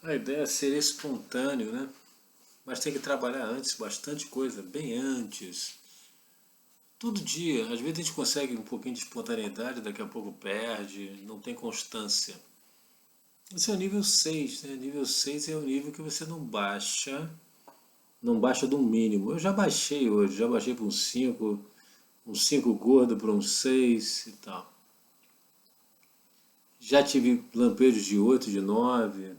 A ideia é ser espontâneo, né? Mas tem que trabalhar antes, bastante coisa, bem antes. Todo dia, às vezes a gente consegue um pouquinho de espontaneidade, daqui a pouco perde, não tem constância. Esse é o nível 6, né? Nível 6 é o nível que você não baixa do mínimo. Eu já baixei hoje, já baixei para um 5 gordo para um 6 e tal. Já tive lampejos de 8, de 9.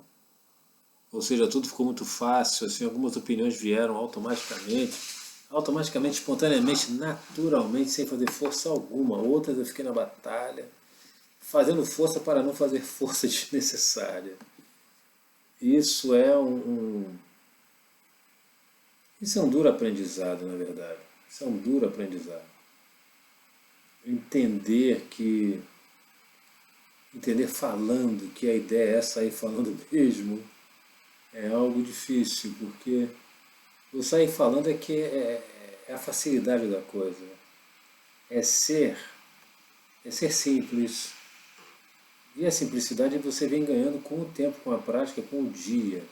Ou seja, tudo ficou muito fácil, assim, algumas opiniões vieram automaticamente, espontaneamente, naturalmente, sem fazer força alguma. Outras eu fiquei na batalha, fazendo força para não fazer força desnecessária. Isso é isso é um duro aprendizado, na verdade. Isso é um duro aprendizado. Entender que, entender falando que a ideia é sair falando mesmo, é algo difícil, porque o sair falando é que é a facilidade da coisa. É ser, é ser simples. E a simplicidade você vem ganhando com o tempo, com a prática, com o dia.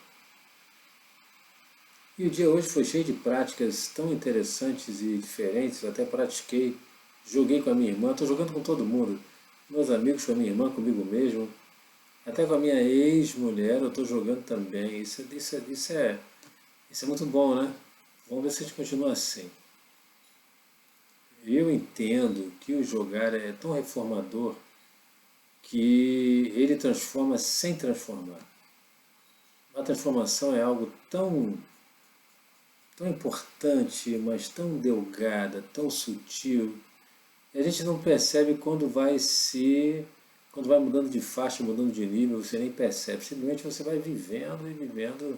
E o dia hoje foi cheio de práticas tão interessantes e diferentes. Até pratiquei, joguei com a minha irmã, estou jogando com todo mundo. Meus amigos, com a minha irmã, comigo mesmo. Até com a minha ex-mulher eu estou jogando também. Isso é muito bom, né? Vamos ver se a gente continua assim. Eu entendo que o jogar é tão reformador que ele transforma sem transformar. A transformação é algo tão importante, mas tão delgada, tão sutil, e a gente não percebe quando vai mudando de faixa, mudando de nível, você nem percebe, simplesmente você vai vivendo e vivendo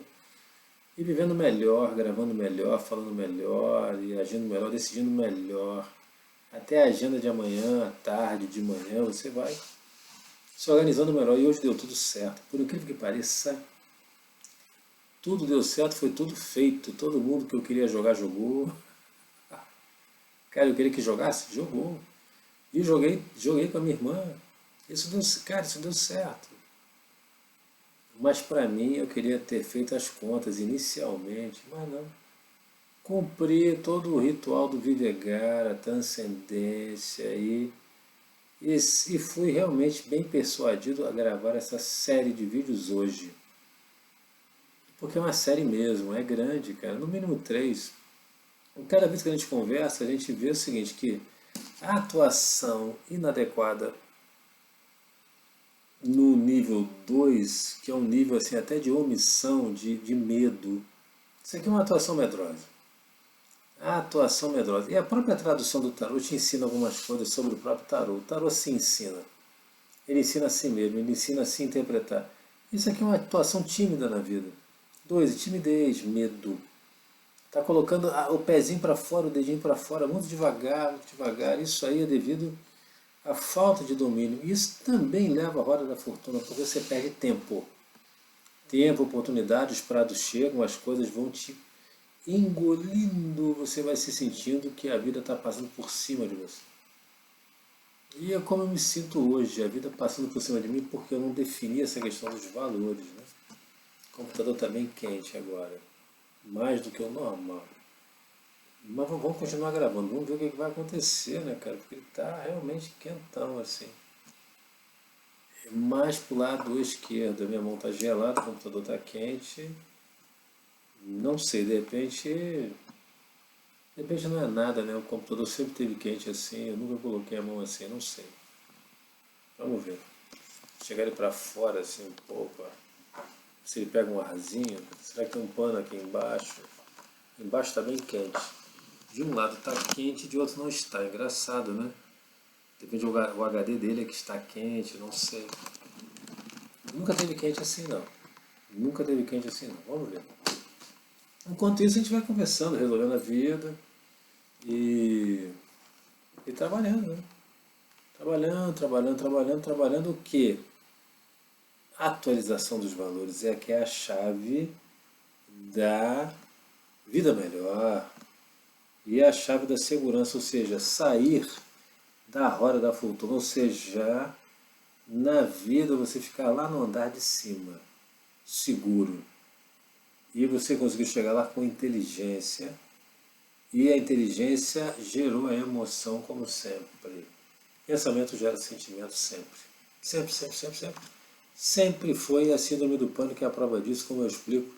e vivendo melhor, gravando melhor, falando melhor e agindo melhor, decidindo melhor. Até a agenda de amanhã, à tarde, de manhã, você vai se organizando melhor. E hoje deu tudo certo. Por incrível que pareça, tudo deu certo, foi tudo feito. Todo mundo que eu queria jogar, jogou. Cara, eu queria que jogasse? Jogou. E joguei com a minha irmã. Isso deu certo. Mas para mim, eu queria ter feito as contas inicialmente, mas não. Cumpri todo o ritual do Vivegar, a transcendência e fui realmente bem persuadido a gravar essa série de vídeos hoje. Porque é uma série mesmo, é grande, cara, no mínimo 3. Cada vez que a gente conversa, a gente vê o seguinte, que a atuação inadequada no nível 2, que é um nível assim até de omissão, de medo, isso aqui é uma atuação medrosa. A atuação medrosa. E a própria tradução do tarô te ensina algumas coisas sobre o próprio tarô. O tarô se ensina. Ele ensina a si mesmo, ele ensina a se interpretar. Isso aqui é uma atuação tímida na vida. 2, timidez, medo. Está colocando o pezinho para fora, o dedinho para fora, muito devagar, muito devagar. Isso aí é devido à falta de domínio. Isso também leva à roda da fortuna, porque você perde tempo. Tempo, oportunidade, os prados chegam, as coisas vão te engolindo, você vai se sentindo que a vida está passando por cima de você. E é como eu me sinto hoje, a vida passando por cima de mim, porque eu não defini essa questão dos valores. Né? O computador está bem quente agora, mais do que o normal. Mas vamos continuar gravando, vamos ver o que vai acontecer, né, cara? Porque ele está realmente quentão, assim. Mais pro lado esquerdo, a minha mão está gelada, o computador está quente. Não sei, de repente não é nada, né? O computador sempre teve quente assim, eu nunca coloquei a mão assim, não sei. Vamos ver. Chegar ele para fora assim um pouco, ó. Se ele pega um arzinho, será que tem um pano aqui embaixo? Embaixo está bem quente. De um lado está quente, de outro não está. Engraçado, né? Depende o HD dele é que está quente, não sei. Nunca teve quente assim não. Nunca teve quente assim não. Vamos ver. Enquanto isso a gente vai conversando, resolvendo a vida e trabalhando, né? Trabalhando o quê? A atualização dos valores é que é a chave da vida melhor e é a chave da segurança, ou seja, sair da roda da fortuna, ou seja, na vida você ficar lá no andar de cima. seguro. E você conseguiu chegar lá com inteligência. E a inteligência gerou a emoção como sempre. Pensamento gera sentimento sempre. Sempre, sempre, sempre, sempre. Sempre foi a síndrome do pânico que é a prova disso, como eu explico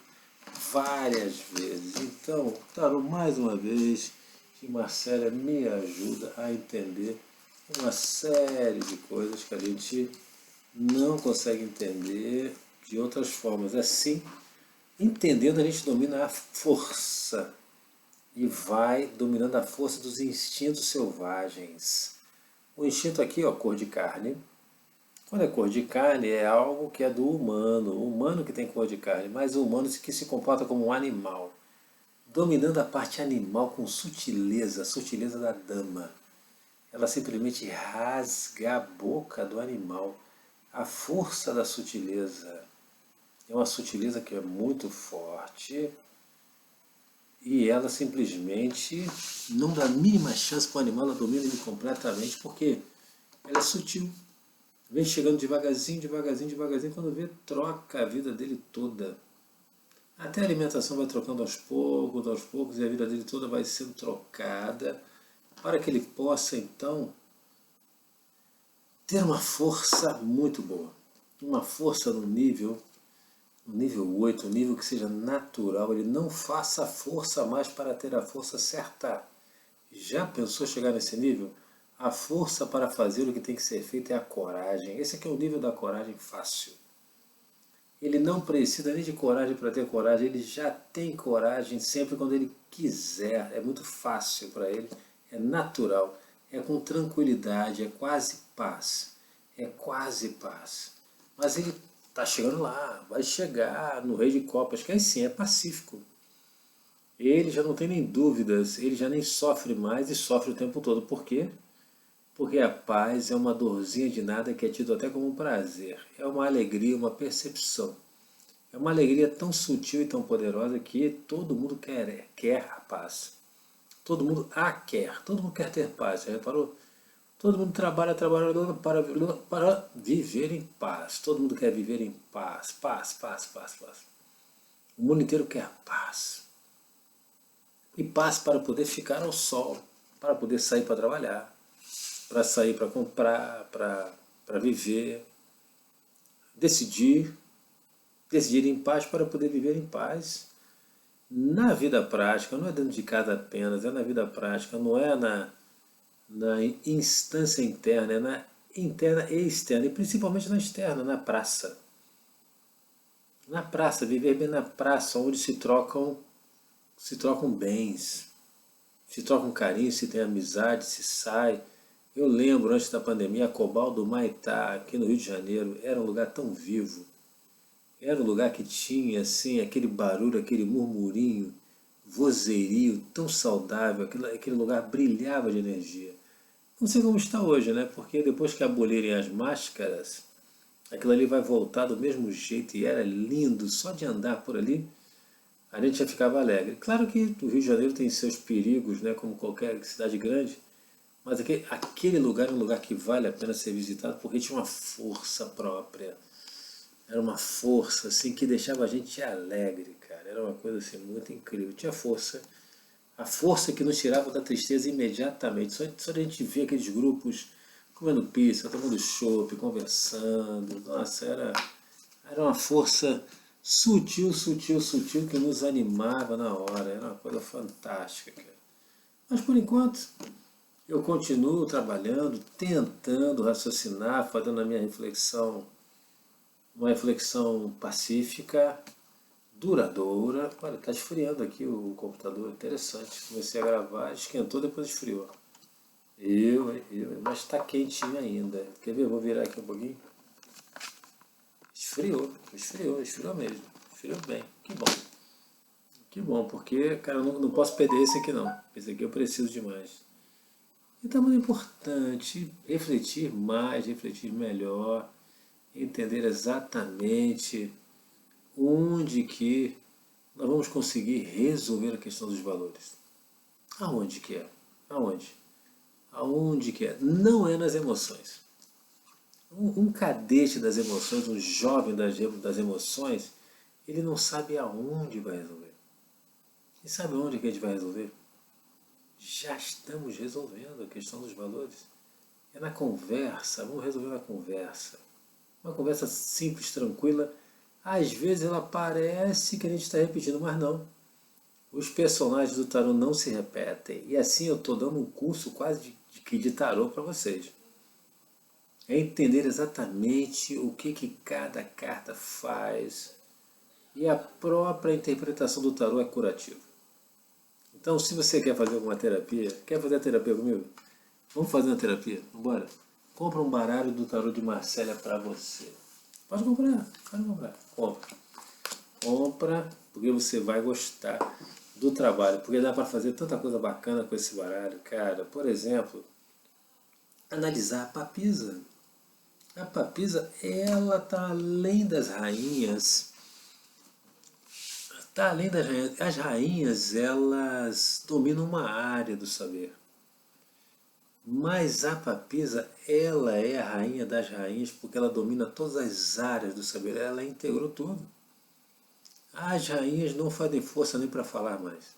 várias vezes. Então, tarô, mais uma vez, que Marcélia me ajuda a entender uma série de coisas que a gente não consegue entender de outras formas. Assim, entendendo, a gente domina a força e vai dominando a força dos instintos selvagens. O instinto aqui, ó, cor de carne. Quando é cor de carne, é algo que é do humano, o humano que tem cor de carne, mas o humano que se comporta como um animal, dominando a parte animal com sutileza, a sutileza da dama. Ela simplesmente rasga a boca do animal. A força da sutileza é uma sutileza que é muito forte e ela simplesmente não dá a mínima chance para o animal, ela domina ele completamente porque ela é sutil. Vem chegando devagarzinho, devagarzinho, devagarzinho, quando vê, troca a vida dele toda. Até a alimentação vai trocando aos poucos, e a vida dele toda vai sendo trocada para que ele possa, então, ter uma força muito boa. Uma força no nível 8, um nível que seja natural. Ele não faça força mais para ter a força certa. Já pensou chegar nesse nível? A força para fazer o que tem que ser feito é a coragem. Esse aqui é o nível da coragem fácil. Ele não precisa nem de coragem para ter coragem, ele já tem coragem sempre quando ele quiser. É muito fácil para ele, é natural, é com tranquilidade, é quase paz. É quase paz. Mas ele está chegando lá, vai chegar no Rei de Copas, que aí sim é pacífico. Ele já não tem nem dúvidas, ele já nem sofre mais e sofre o tempo todo. Por quê? Porque a paz é uma dorzinha de nada que é tido até como um prazer. É uma alegria, uma percepção. É uma alegria tão sutil e tão poderosa que todo mundo quer a paz. Todo mundo a quer. Todo mundo quer ter paz. Você reparou? Todo mundo trabalha para viver em paz. Todo mundo quer viver em paz. Paz, paz, paz, paz. O mundo inteiro quer paz. E paz para poder ficar ao sol. Para poder sair para trabalhar. Para sair para comprar, para viver, decidir em paz para poder viver em paz. Na vida prática, não é dentro de casa apenas, é na vida prática, não é na instância interna, é na interna e externa, e principalmente na externa, na praça. Na praça, viver bem na praça, onde se trocam bens, se trocam carinho, se tem amizade, se sai. Eu lembro, antes da pandemia, a Cobal do Maitá, aqui no Rio de Janeiro, era um lugar tão vivo. Era um lugar que tinha, assim, aquele barulho, aquele murmurinho, vozerio tão saudável, aquele lugar brilhava de energia. Não sei como está hoje, né? Porque depois que abolirem as máscaras, aquilo ali vai voltar do mesmo jeito e era lindo, só de andar por ali, a gente já ficava alegre. Claro que o Rio de Janeiro tem seus perigos, né? Como qualquer cidade grande, mas aquele lugar é um lugar que vale a pena ser visitado porque tinha uma força própria. Era uma força assim que deixava a gente alegre, cara. Era uma coisa assim muito incrível. Tinha força. A força que nos tirava da tristeza imediatamente. Só de a gente ver aqueles grupos comendo pizza, tomando chopp, conversando. Nossa, era uma força sutil, sutil, sutil que nos animava na hora. Era uma coisa fantástica, cara. Mas por enquanto, eu continuo trabalhando, tentando raciocinar, fazendo a minha reflexão, uma reflexão pacífica, duradoura. Olha, está esfriando aqui o computador, interessante. Comecei a gravar, esquentou, depois esfriou. Mas está quentinho ainda. Quer ver? Eu vou virar aqui um pouquinho. Esfriou mesmo. Esfriou bem. Que bom. Que bom, porque, cara, eu não posso perder esse aqui não. Esse aqui eu preciso demais. Então é muito importante refletir mais, refletir melhor, entender exatamente onde que nós vamos conseguir resolver a questão dos valores. Aonde que é? Aonde? Aonde que é? Não é nas emoções. Um cadete das emoções, um jovem das emoções, ele não sabe aonde vai resolver. E sabe onde que a gente vai resolver? Já estamos resolvendo a questão dos valores. É na conversa, vamos resolver na conversa. Uma conversa simples, tranquila. Às vezes ela parece que a gente está repetindo, mas não. Os personagens do tarô não se repetem. E assim eu estou dando um curso quase de tarô para vocês. É entender exatamente o que cada carta faz. E a própria interpretação do tarô é curativa. Então, se você quer fazer alguma terapia, quer fazer a terapia comigo? Vamos fazer uma terapia? Vambora? Compra um baralho do tarô de Marcélia para você. Pode comprar, pode comprar. Compra. Compra, porque você vai gostar do trabalho. Porque dá para fazer tanta coisa bacana com esse baralho, cara. Por exemplo, analisar a papisa. A papisa, ela tá além das rainhas. Tá além das rainhas. As rainhas, elas dominam uma área do saber. Mas a papisa, ela é a rainha das rainhas porque ela domina todas as áreas do saber. Ela integrou tudo. As rainhas não fazem força nem para falar mais.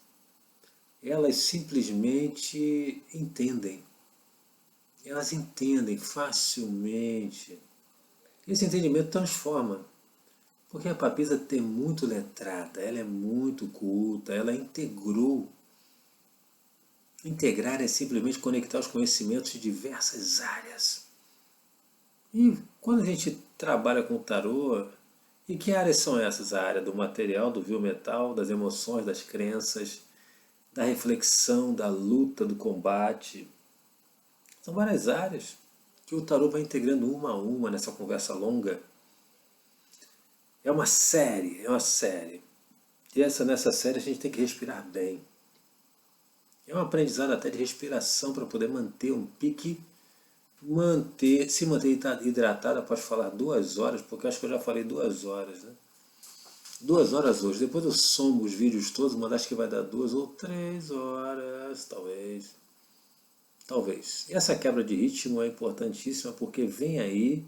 Elas simplesmente entendem. Elas entendem facilmente. Esse entendimento transforma. Porque a papisa é muito letrada, ela é muito culta, ela integrou. Integrar é simplesmente conectar os conhecimentos de diversas áreas. E quando a gente trabalha com o tarô, e que áreas são essas? A área do material, do viu-metal, das emoções, das crenças, da reflexão, da luta, do combate. São várias áreas que o tarô vai integrando uma a uma nessa conversa longa. É uma série, é uma série. E nessa série a gente tem que respirar bem. É um aprendizado até de respiração para poder manter um pique, se manter hidratado após falar 2 horas, porque acho que eu já falei 2 horas, né? 2 horas hoje. Depois eu somo os vídeos todos, mas acho que vai dar 2 ou 3 horas, talvez. Talvez. E essa quebra de ritmo é importantíssima porque vem aí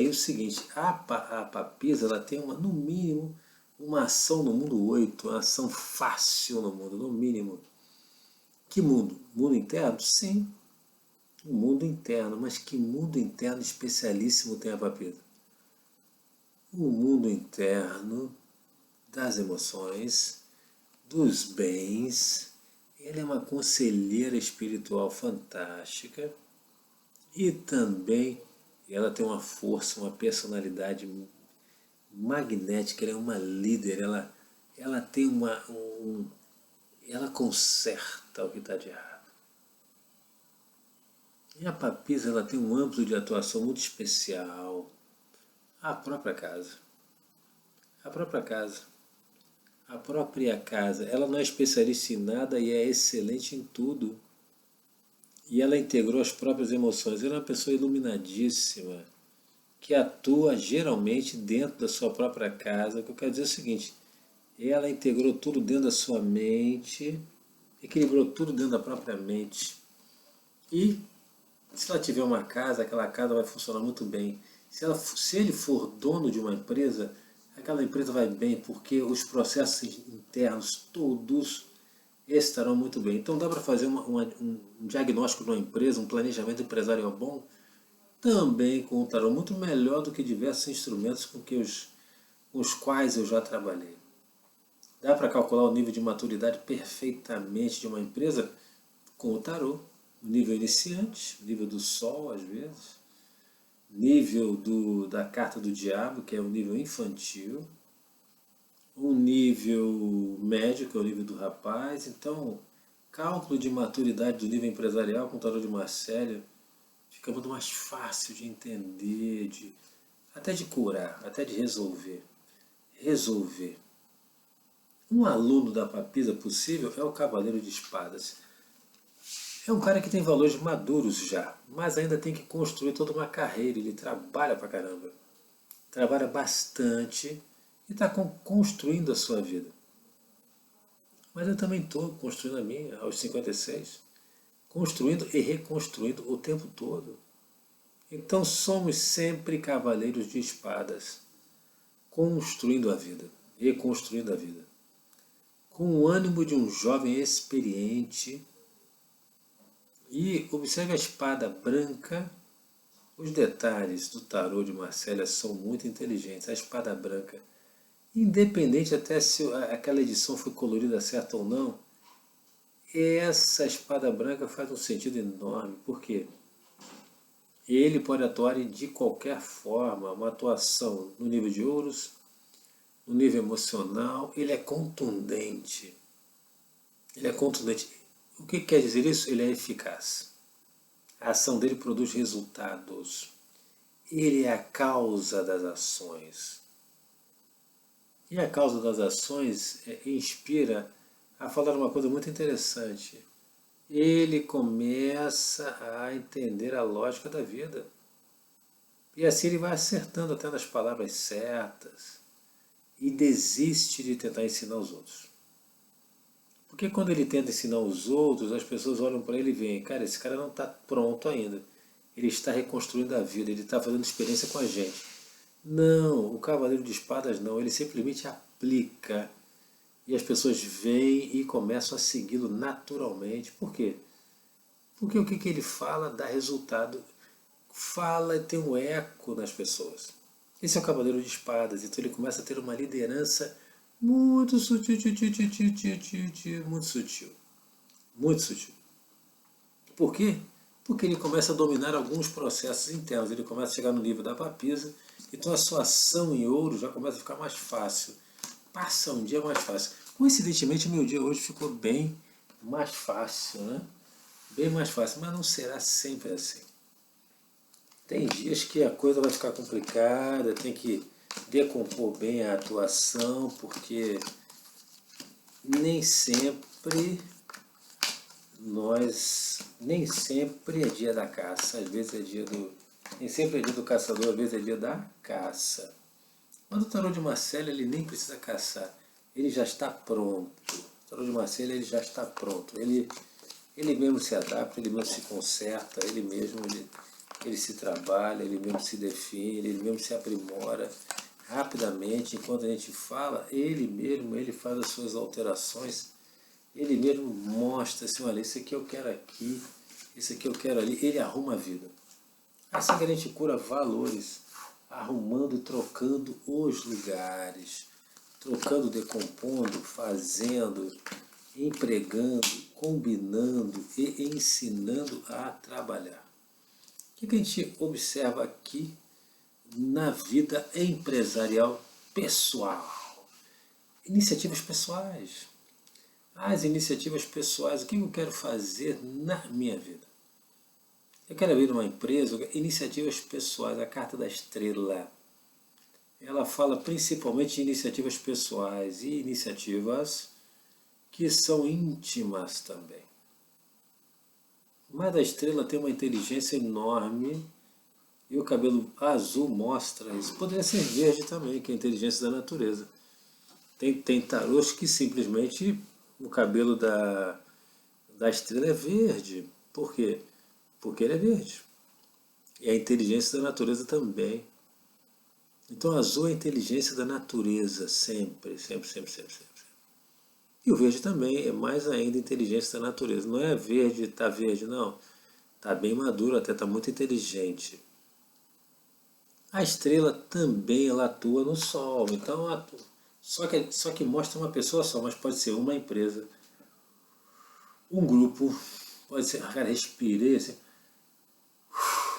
o seguinte, a papisa ela tem no mínimo, uma ação no mundo 8, uma ação fácil no mundo, no mínimo. Que mundo? Mundo interno? Sim, um mundo interno, mas que mundo interno especialíssimo tem a papisa? O mundo interno das emoções, dos bens. Ela é uma conselheira espiritual fantástica e também ela tem uma força, uma personalidade magnética, ela é uma líder, ela tem ela conserta o que está de errado. E a papisa ela tem um âmbito de atuação muito especial. A própria casa. A própria casa. A própria casa. Ela não é especialista em nada e é excelente em tudo. E ela integrou as próprias emoções. Ela é uma pessoa iluminadíssima, que atua geralmente dentro da sua própria casa. O que eu quero dizer é o seguinte, ela integrou tudo dentro da sua mente, equilibrou tudo dentro da própria mente. E se ela tiver uma casa, aquela casa vai funcionar muito bem. Se ele for dono de uma empresa, aquela empresa vai bem, porque os processos internos todos estarão muito bem. Então dá para fazer um diagnóstico de uma empresa, um planejamento empresarial bom, também com o tarô, muito melhor do que diversos instrumentos com os quais eu já trabalhei. Dá para calcular o nível de maturidade perfeitamente de uma empresa com o tarô. O nível iniciante, o nível do sol às vezes, nível da carta do diabo, que é o nível infantil, um nível médio, que é o nível do rapaz. Então, cálculo de maturidade do nível empresarial com o tarô de Marcélia fica muito mais fácil de entender, até de curar, até de resolver. Resolver. Um aluno da papisa possível é o Cavaleiro de Espadas. É um cara que tem valores maduros já, mas ainda tem que construir toda uma carreira. Ele trabalha pra caramba. Trabalha bastante e está construindo a sua vida. Mas eu também estou construindo a minha aos 56. Construindo e reconstruindo o tempo todo. Então somos sempre cavaleiros de espadas, construindo a vida. reconstruindo a vida. Com o ânimo de um jovem experiente. E observe a espada branca. Os detalhes do tarô de Marcélia são muito inteligentes. A espada branca, independente até se aquela edição foi colorida certa ou não, essa espada branca faz um sentido enorme. Por quê? Ele pode atuar de qualquer forma, uma atuação no nível de ouros, no nível emocional, ele é contundente. Ele é contundente. O que quer dizer isso? Ele é eficaz. A ação dele produz resultados. Ele é a causa das ações. E a causa das ações inspira a falar uma coisa muito interessante. Ele começa a entender a lógica da vida. E assim ele vai acertando até nas palavras certas. E desiste de tentar ensinar os outros. Porque quando ele tenta ensinar os outros, as pessoas olham para ele e veem, cara, esse cara não está pronto ainda. Ele está reconstruindo a vida, ele está fazendo experiência com a gente. Não, o Cavaleiro de Espadas não, ele simplesmente aplica. E as pessoas veem e começam a segui-lo naturalmente. Por quê? Porque o que ele fala dá resultado. Fala e tem um eco nas pessoas. Esse é o Cavaleiro de Espadas, então ele começa a ter uma liderança muito sutil, muito sutil. Muito sutil. Por quê? Porque ele começa a dominar alguns processos internos. Ele começa a chegar no nível da papisa, então a sua ação em ouro já começa a ficar mais fácil. Passa um dia mais fácil. Coincidentemente, meu dia hoje ficou bem mais fácil, né? Bem mais fácil, mas não será sempre assim. Tem dias que a coisa vai ficar complicada, tem que decompor bem a atuação, porque nem sempre é dia da caça, às vezes é dia do. Nem sempre é dia do caçador, às vezes é dia da caça. Mas o tarô de Marcélia, ele nem precisa caçar, ele já está pronto. O tarô de Marcélia, ele já está pronto. Ele mesmo se adapta, ele mesmo se conserta, ele mesmo ele se trabalha, ele mesmo se define, ele mesmo se aprimora rapidamente. Enquanto a gente fala, ele faz as suas alterações, ele mesmo mostra assim, olha, isso aqui eu quero aqui, isso aqui eu quero ali, ele arruma a vida. Assim que a gente cura valores, arrumando e trocando os lugares, trocando, decompondo, fazendo, empregando, combinando e ensinando a trabalhar. O que a gente observa aqui na vida empresarial pessoal? Iniciativas pessoais. As iniciativas pessoais, o que eu quero fazer na minha vida? Eu quero abrir uma empresa, iniciativas pessoais, a carta da estrela. Ela fala principalmente de iniciativas pessoais e iniciativas que são íntimas também. Mas a estrela tem uma inteligência enorme e o cabelo azul mostra isso. Poderia ser verde também, que é a inteligência da natureza. Tem tarôs que simplesmente o cabelo da estrela é verde. Por quê? Porque ele é verde. E a inteligência da natureza também. Então azul é a inteligência da natureza, sempre, sempre, sempre, sempre, sempre. E o verde também é mais ainda inteligência da natureza. Não é verde, está verde, não. Está bem maduro, até está muito inteligente. A estrela também ela atua no Sol, então atua. Só que mostra uma pessoa só, mas pode ser uma empresa, um grupo, pode ser, cara, respirei assim,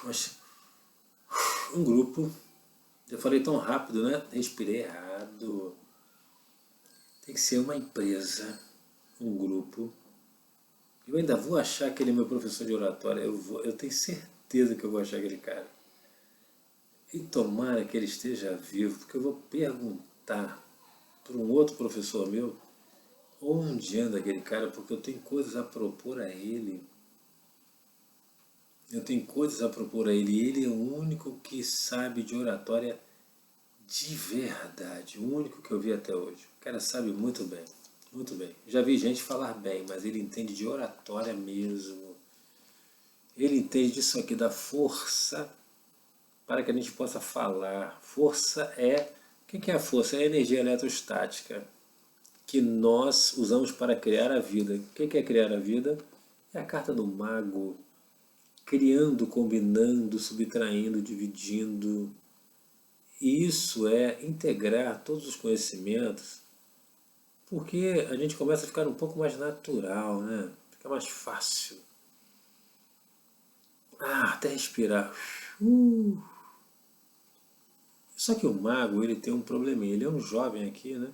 mas um grupo. Eu falei tão rápido, né? Respirei errado. Tem que ser uma empresa, um grupo. Eu ainda vou achar aquele meu professor de oratória, eu tenho certeza que eu vou achar aquele cara. E tomara que ele esteja vivo, porque eu vou perguntar para um outro professor meu onde anda aquele cara, porque eu tenho coisas a propor a ele. Eu tenho coisas a propor a ele, e ele é o único que sabe de oratória de verdade, o único que eu vi até hoje. O cara sabe muito bem, muito bem. Já vi gente falar bem, mas ele entende de oratória mesmo. Ele entende disso aqui, da força para que a gente possa falar. Força é O que é a força? É a energia eletrostática que nós usamos para criar a vida. O que é criar a vida? É a carta do mago, criando, combinando, subtraindo, dividindo. E isso é integrar todos os conhecimentos, porque a gente começa a ficar um pouco mais natural, né? Fica mais fácil. Até respirar. Uh. Só que o mago, ele tem um probleminha. Ele é um jovem aqui, né?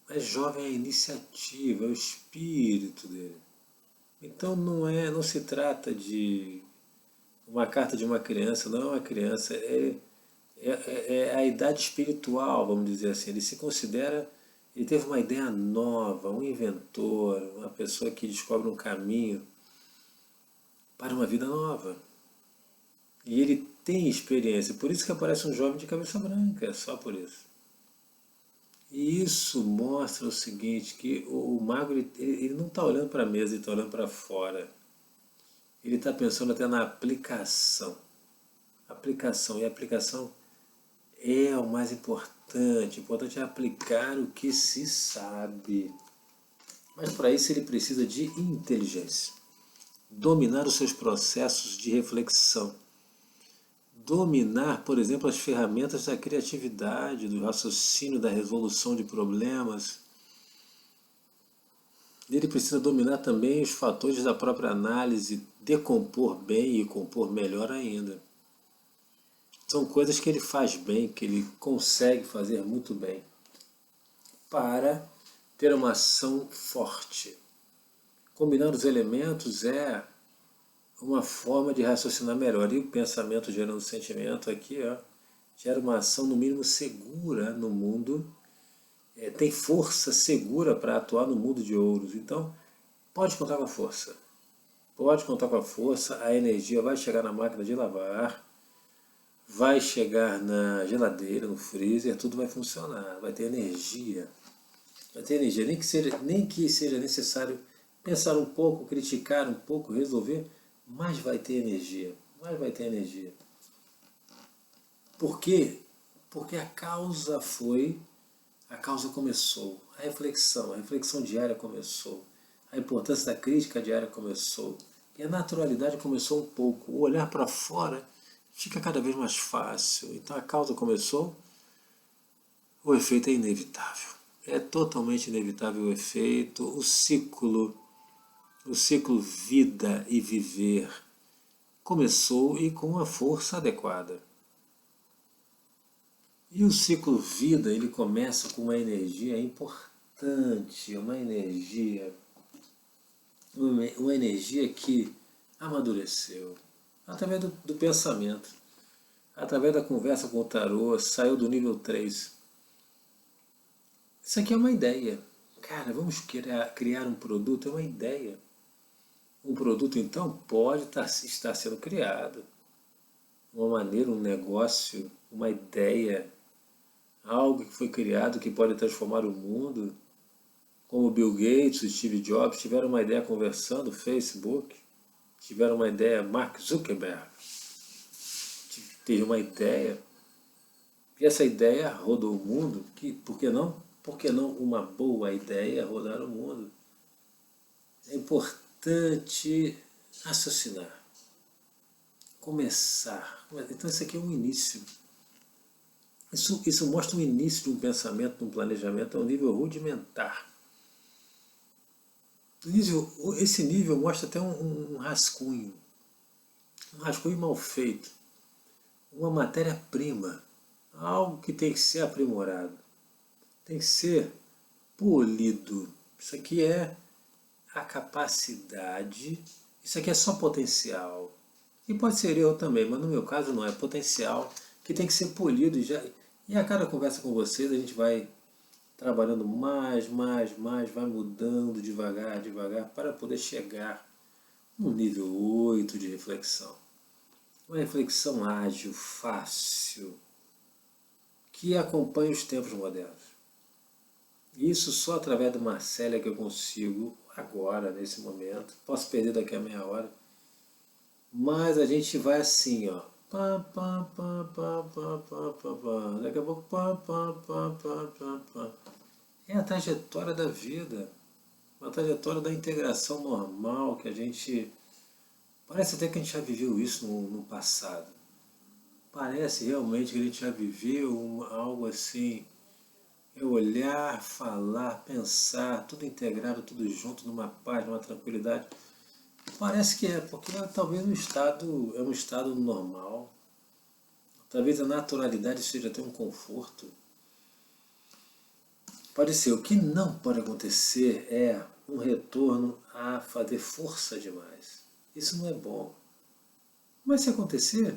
Mas jovem é a iniciativa, é o espírito dele. Então não se trata de uma carta de uma criança, não é uma criança, é a idade espiritual, vamos dizer assim. Ele se considera, ele teve uma ideia nova, um inventor, uma pessoa que descobre um caminho para uma vida nova. E ele tem experiência, por isso que aparece um jovem de cabeça branca, é só por isso. E isso mostra o seguinte, que o mago ele não está olhando para a mesa, ele está olhando para fora. Ele está pensando até na aplicação. Aplicação, e a aplicação é o mais importante. O importante é aplicar o que se sabe. Mas para isso ele precisa de inteligência. Dominar os seus processos de reflexão. Dominar, por exemplo, as ferramentas da criatividade, do raciocínio, da resolução de problemas. Ele precisa dominar também os fatores da própria análise, decompor bem e compor melhor ainda. São coisas que ele faz bem, que ele consegue fazer muito bem, para ter uma ação forte. Combinar os elementos é uma forma de raciocinar melhor. E o pensamento gerando sentimento aqui, gera uma ação no mínimo segura no mundo, tem força segura para atuar no mundo de ouros. Então, pode contar com a força. Pode contar com a força, a energia vai chegar na máquina de lavar, vai chegar na geladeira, no freezer, tudo vai funcionar, vai ter energia. Vai ter energia, nem que seja necessário pensar um pouco, criticar um pouco, resolver, mas vai ter energia. Mas vai ter energia. Por quê? Porque a causa começou, a reflexão diária começou, a importância da crítica diária começou, e a naturalidade começou um pouco, o olhar para fora fica cada vez mais fácil. Então a causa começou, o efeito é inevitável. É totalmente inevitável o efeito, o ciclo vida e viver começou e com a força adequada. E o ciclo vida, ele começa com uma energia importante, uma energia que amadureceu, através do pensamento, através da conversa com o tarô, saiu do nível 3. Isso aqui é uma ideia. Cara, vamos criar um produto, é uma ideia. Um produto, então, pode estar sendo criado. Uma maneira, um negócio, uma ideia, algo que foi criado que pode transformar o mundo. Como Bill Gates, Steve Jobs tiveram uma ideia conversando, Facebook, tiveram uma ideia, Mark Zuckerberg teve uma ideia, e essa ideia rodou o mundo, por que não? Por que não uma boa ideia rodar o mundo? É importante raciocinar, começar. Então isso aqui é um início. Isso mostra um início de um pensamento, de um planejamento a um nível rudimentar. Esse nível mostra até um rascunho mal feito, uma matéria-prima, algo que tem que ser aprimorado, tem que ser polido. Isso aqui é a capacidade, isso aqui é só potencial. E pode ser erro também, mas no meu caso não, é potencial que tem que ser polido. E a cada conversa com vocês a gente vai trabalhando mais, vai mudando devagar, para poder chegar no nível 8 de reflexão. Uma reflexão ágil, fácil, que acompanha os tempos modernos. Isso só através do Marcélia que eu consigo agora, nesse momento. Posso perder daqui a meia hora. Mas a gente vai assim, ó. Daqui daqui a pouco, pá, pá, pá, pá, pá, pá. É a trajetória da vida, uma trajetória da integração normal que a gente... Parece até que a gente já viveu isso no passado. Parece realmente que a gente já viveu algo assim, é olhar, falar, pensar, tudo integrado, tudo junto, numa paz, numa tranquilidade. Parece que é, porque talvez é um estado normal. Talvez a naturalidade seja até um conforto. Pode ser. O que não pode acontecer é um retorno a fazer força demais. Isso não é bom. Mas se acontecer,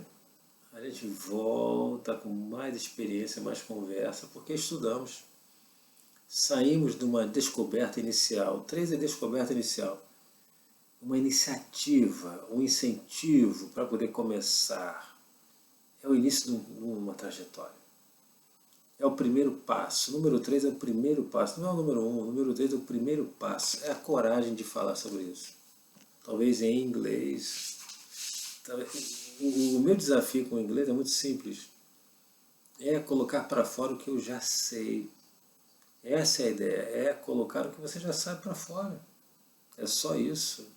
a gente volta com mais experiência, mais conversa, porque estudamos. Saímos de uma descoberta inicial. 3 é descoberta inicial. Uma iniciativa, um incentivo para poder começar. É o início de uma trajetória. É o primeiro passo. O número 3 é o primeiro passo. Não é o número 1. O número 3 é o primeiro passo. É a coragem de falar sobre isso. Talvez em inglês. O meu desafio com o inglês é muito simples. É colocar para fora o que eu já sei. Essa é a ideia. É colocar o que você já sabe para fora. É só isso.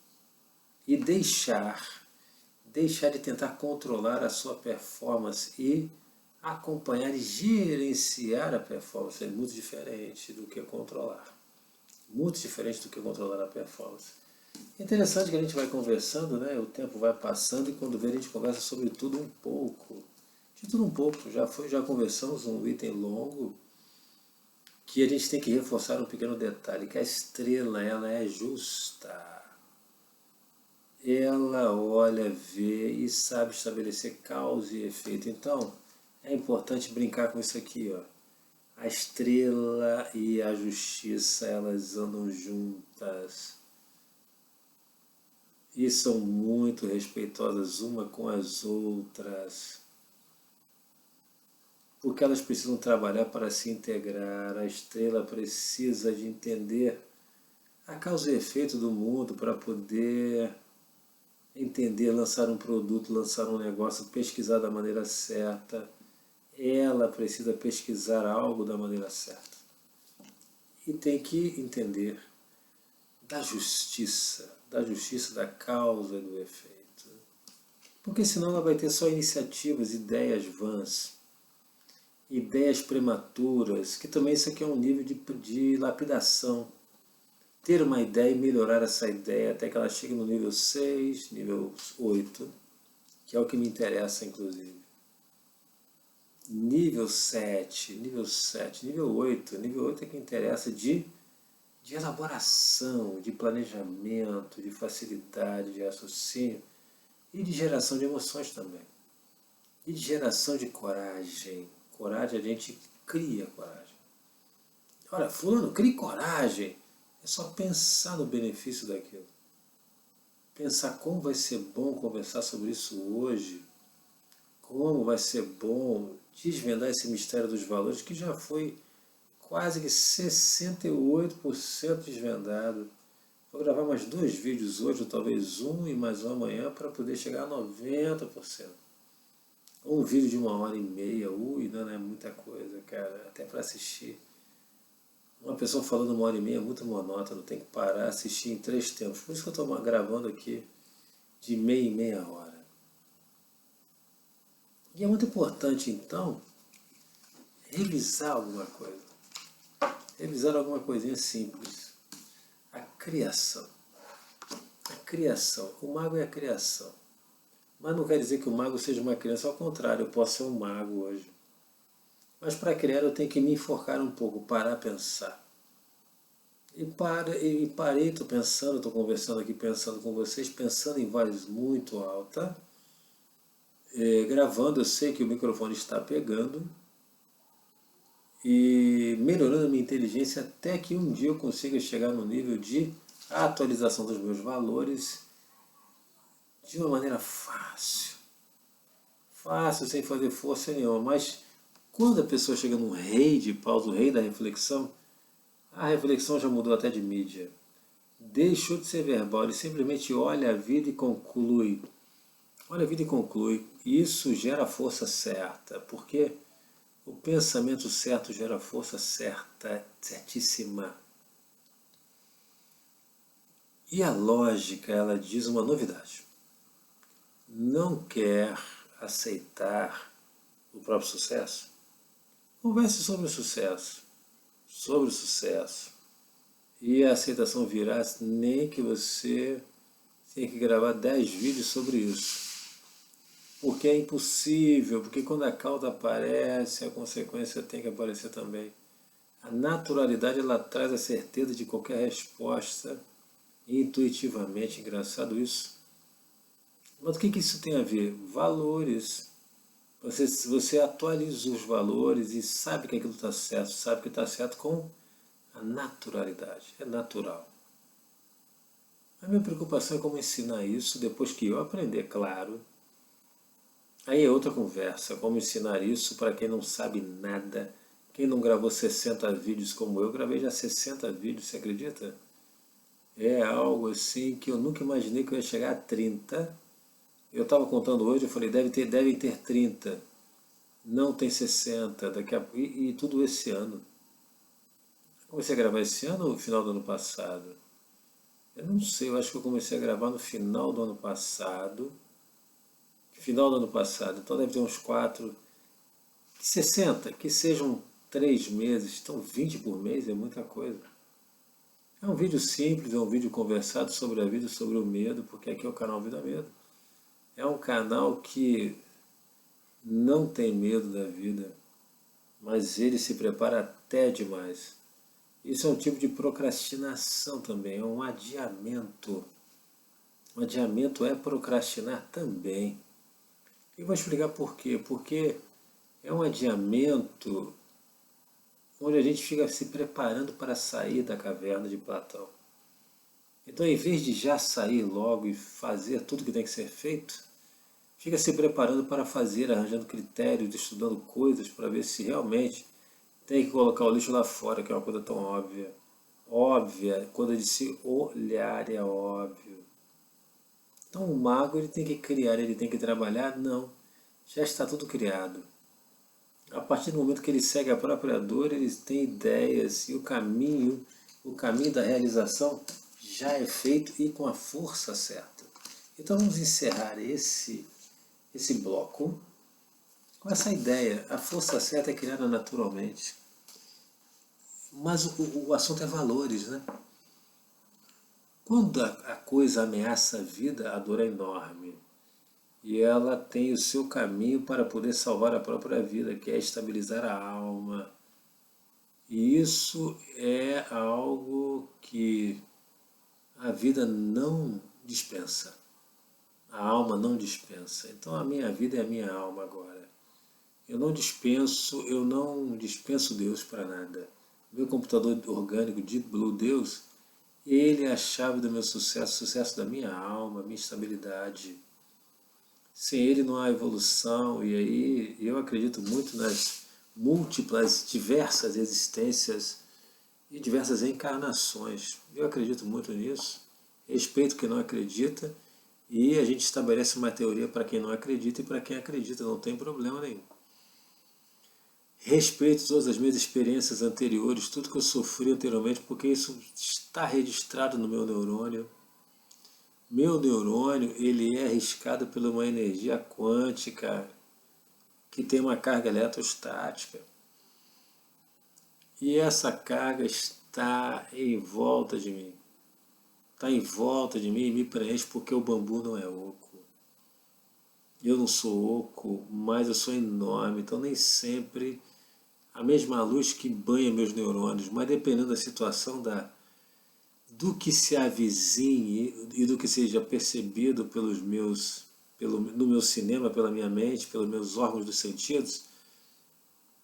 E deixar de tentar controlar a sua performance e acompanhar e gerenciar a performance. É muito diferente do que controlar. Muito diferente do que controlar a performance. É interessante que a gente vai conversando, né? O tempo vai passando e quando vê a gente conversa sobre tudo um pouco. De tudo um pouco. Já conversamos um item longo que a gente tem que reforçar um pequeno detalhe, que a estrela ela é justa. Ela olha, vê e sabe estabelecer causa e efeito. Então, é importante brincar com isso aqui, ó. A estrela e a justiça, elas andam juntas e são muito respeitosas uma com as outras, porque elas precisam trabalhar para se integrar. A estrela precisa de entender a causa e efeito do mundo para poder entender, lançar um produto, lançar um negócio, pesquisar da maneira certa. Ela precisa pesquisar algo da maneira certa. E tem que entender da justiça da causa e do efeito. Porque senão ela vai ter só iniciativas, ideias vãs, ideias prematuras, que também isso aqui é um nível de lapidação. Ter uma ideia e melhorar essa ideia até que ela chegue no nível 6, nível 8, que é o que me interessa, inclusive. Nível 7, nível 8 é que interessa de elaboração, de planejamento, de facilidade, de raciocínio e de geração de emoções também. E de geração de coragem. Coragem, a gente cria coragem. Olha, fulano, crie coragem. É só pensar no benefício daquilo. Pensar como vai ser bom conversar sobre isso hoje. Como vai ser bom desvendar esse mistério dos valores que já foi quase que 68% desvendado. Vou gravar mais 2 vídeos hoje, ou talvez um e mais um amanhã, para poder chegar a 90%. Um vídeo de 1h30, não é muita coisa, cara, até para assistir. Uma pessoa falando 1h30 é muito monótono, tem que parar, assistir em 3 tempos. Por isso que eu estou gravando aqui de meia em meia hora. E é muito importante, então, revisar alguma coisa. Revisar alguma coisinha simples. A criação. A criação. O mago é a criação. Mas não quer dizer que o mago seja uma criança, ao contrário, eu posso ser um mago hoje. Mas para criar eu tenho que me enforcar um pouco, parar a pensar. E parei, estou pensando, estou conversando aqui, pensando com vocês, pensando em voz muito alta. Gravando, eu sei que o microfone está pegando. E melhorando a minha inteligência até que um dia eu consiga chegar no nível de atualização dos meus valores de uma maneira fácil. Fácil, sem fazer força nenhuma. Mas quando a pessoa chega num rei de paus, o rei da reflexão, a reflexão já mudou até de mídia. Deixou de ser verbal, ele simplesmente olha a vida e conclui. Olha a vida e conclui. Isso gera a força certa, porque O pensamento certo gera força certa, certíssima. E a lógica, ela diz uma novidade. Não quer aceitar o próprio sucesso? Converse sobre o sucesso. Sobre o sucesso. E a aceitação virá nem que você tenha que gravar 10 vídeos sobre isso. Porque é impossível, porque quando a causa aparece, a consequência tem que aparecer também. A naturalidade, ela traz a certeza de qualquer resposta intuitivamente. Engraçado isso. Mas o que isso tem a ver? Valores. Você atualiza os valores e sabe que aquilo está certo, sabe que está certo com a naturalidade. É natural. A minha preocupação é como ensinar isso depois que eu aprender, claro. Aí é outra conversa, como ensinar isso para quem não sabe nada, quem não gravou 60 vídeos como eu, gravei já 60 vídeos, você acredita? É algo assim que eu nunca imaginei que eu ia chegar a 30. Eu estava contando hoje, eu falei, devem ter 30. Não, tem 60, e tudo esse ano. Comecei a gravar esse ano ou no final do ano passado? Eu não sei, eu acho que eu comecei a gravar no final do ano passado. Final do ano passado, então deve ter uns 60, que sejam 3 meses, então 20 por mês é muita coisa. É um vídeo simples, é um vídeo conversado sobre a vida, sobre o medo, porque aqui é o canal Vida Medo. É um canal que não tem medo da vida, mas ele se prepara até demais. Isso é um tipo de procrastinação também, é um adiamento. Um adiamento é procrastinar também. E vou explicar por quê. Porque é um adiamento onde a gente fica se preparando para sair da caverna de Platão. Então, em vez de já sair logo e fazer tudo que tem que ser feito, fica se preparando para fazer, arranjando critérios, estudando coisas para ver se realmente tem que colocar o lixo lá fora, que é uma coisa tão óbvia. Óbvia, quando eu disse olhar é óbvio. Então o mago ele tem que criar, ele tem que trabalhar? Não, já está tudo criado. A partir do momento que ele segue a própria dor, ele tem ideias e o caminho da realização já é feito e com a força certa. Então vamos encerrar esse bloco com essa ideia. A força certa é criada naturalmente. Mas o assunto é valores, né? Quando a coisa ameaça a vida, a dor é enorme. E ela tem o seu caminho para poder salvar a própria vida, que é estabilizar a alma. E isso é algo que a vida não dispensa. A alma não dispensa. Então a minha vida é a minha alma agora. Eu não dispenso Deus para nada. Meu computador orgânico, Deep Blue Deus, ele é a chave do meu sucesso, sucesso da minha alma, minha estabilidade. Sem ele não há evolução, e aí eu acredito muito nas múltiplas, diversas existências e diversas encarnações. Eu acredito muito nisso, respeito quem não acredita, e a gente estabelece uma teoria para quem não acredita e para quem acredita, não tem problema nenhum. Respeito todas as minhas experiências anteriores, tudo que eu sofri anteriormente, porque isso está registrado no meu neurônio. Meu neurônio, ele é arriscado por uma energia quântica que tem uma carga eletrostática. E essa carga está em volta de mim. Está em volta de mim e me preenche porque o bambu não é oco. Eu não sou oco, mas eu sou enorme, então nem sempre a mesma luz que banha meus neurônios, mas dependendo da situação, do que se avizinhe e do que seja percebido no meu cinema, pela minha mente, pelos meus órgãos dos sentidos,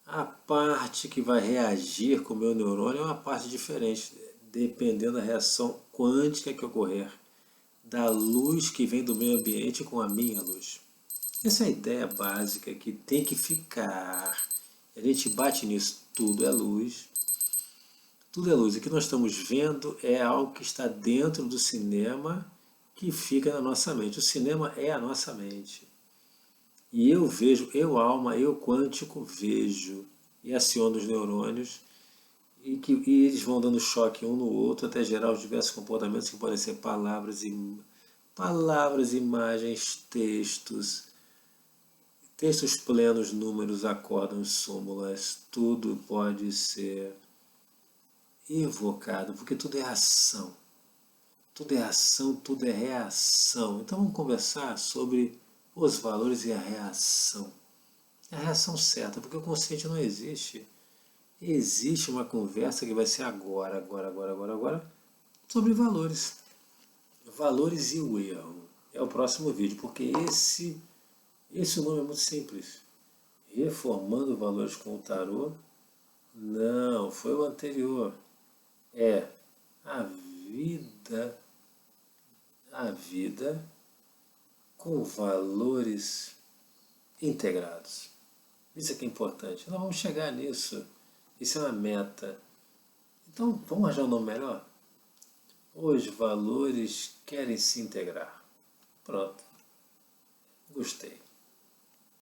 a parte que vai reagir com o meu neurônio é uma parte diferente, dependendo da reação quântica que ocorrer, da luz que vem do meio ambiente com a minha luz. Essa é a ideia básica que tem que ficar. A gente bate nisso, tudo é luz. Tudo é luz. O que nós estamos vendo é algo que está dentro do cinema que fica na nossa mente. O cinema é a nossa mente. E eu vejo, eu alma, eu quântico vejo e aciono os neurônios e eles vão dando choque um no outro até gerar os diversos comportamentos que podem ser palavras, imagens, textos plenos, números, acórdãos, súmulas, tudo pode ser evocado, porque tudo é ação. Tudo é ação, tudo é reação. Então vamos conversar sobre os valores e a reação. É a reação certa, porque o consciente não existe. Existe uma conversa que vai ser agora, sobre valores. Valores e o erro. É o próximo vídeo, porque esse nome é muito simples. Reformando valores com o tarô? Não, foi o anterior. É a vida, a vida com valores integrados. Isso é que é importante. Nós vamos chegar nisso. Isso é uma meta. Então, vamos arranjar um nome melhor? Os valores querem se integrar. Pronto. Gostei.